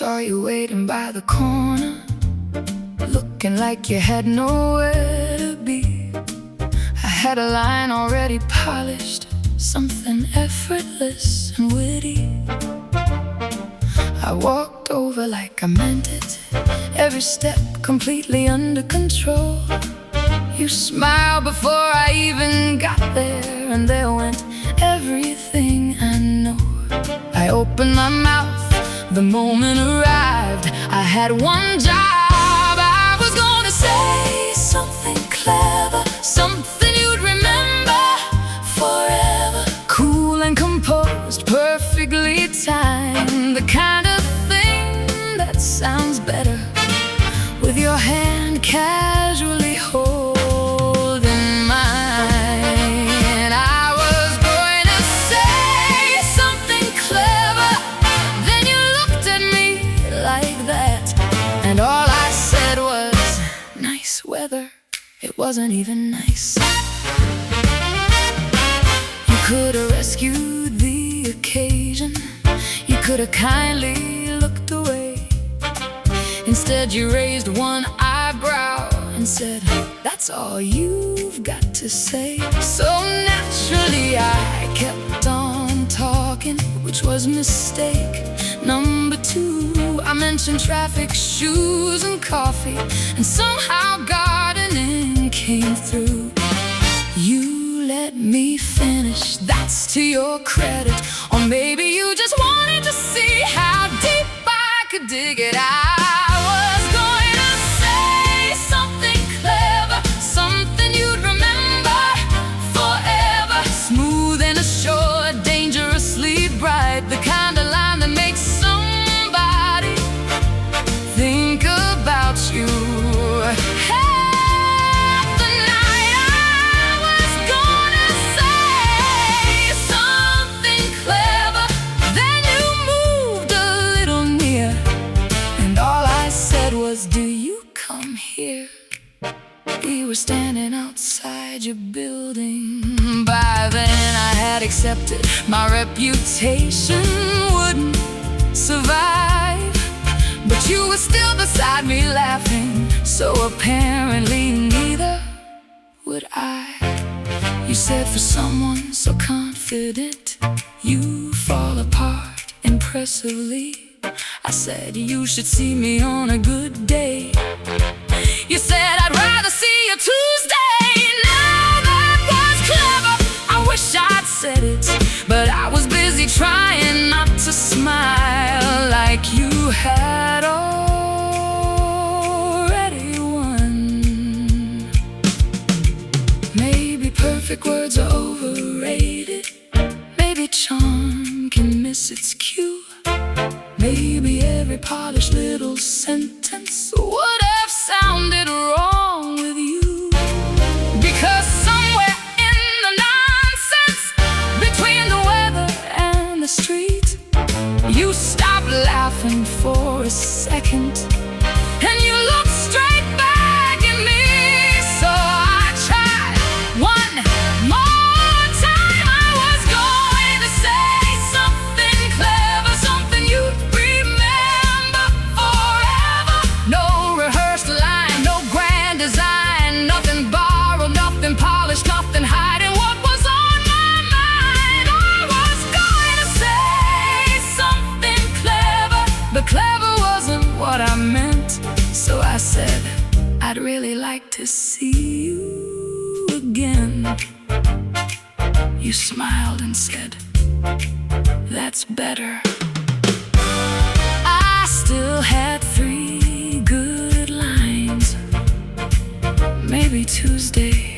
Saw you waiting by the corner, looking like you had nowhere to be. I had a line already polished, something effortless and witty. I walked over like I meant it, every step completely under control. You smiled before I even got there, and there went everything I know. I opened my mouth, the moment arrived. I had one job, I was gonna say something clever, something you'd remember forever. Cool and composed, perfectly timed, the kind of thing that sounds better with your hand casually holding mine. I was going to say something clever, then you looked at me like that, and all I said was, nice weather. It wasn't even nice. You could have rescued the occasion, you could have kindly looked away. Instead you raised one eyebrow and said, that's all you've got to say. So naturally I kept on talking, which was mistake number two. I mentioned traffic, shoes, and coffee, and somehow gardening came through. You let me finish, that's to your credit. Or maybe you just wanted to see how deep I could dig it out. The kind of line that makes somebody think about you. Half the night I was gonna say something clever, then you moved a little near, and all I said was, do you come here? We were standing outside your building. By then I had accepted my reputation wouldn't survive, but you were still beside me laughing, so apparently neither would I. You said for someone so confident, you fall apart impressively. I said you should see me on a good day. You said I'd rather see you Tuesday. Now that was clever, I wish I'd said it, but I was busy trying not to smile like you had already won. Maybe perfect words are overrated, maybe charm can miss its cue. Maybe every polished little sentence would have sounded wrong with you, because somewhere in the nonsense between the weather and the street, you stopped laughing for a second and you looked straight back at me. So I tried one more time. I was going to say something clever, something you'd remember forever. No rehearsed line, no grand design, nothing borrowed, nothing polished, nothing hiding what was on my mind. I was going to say something clever, but clever wasn't what I meant. So I said, I'd really like to see you again. You smiled and said, that's better. I still had 3 good lines. Maybe Tuesday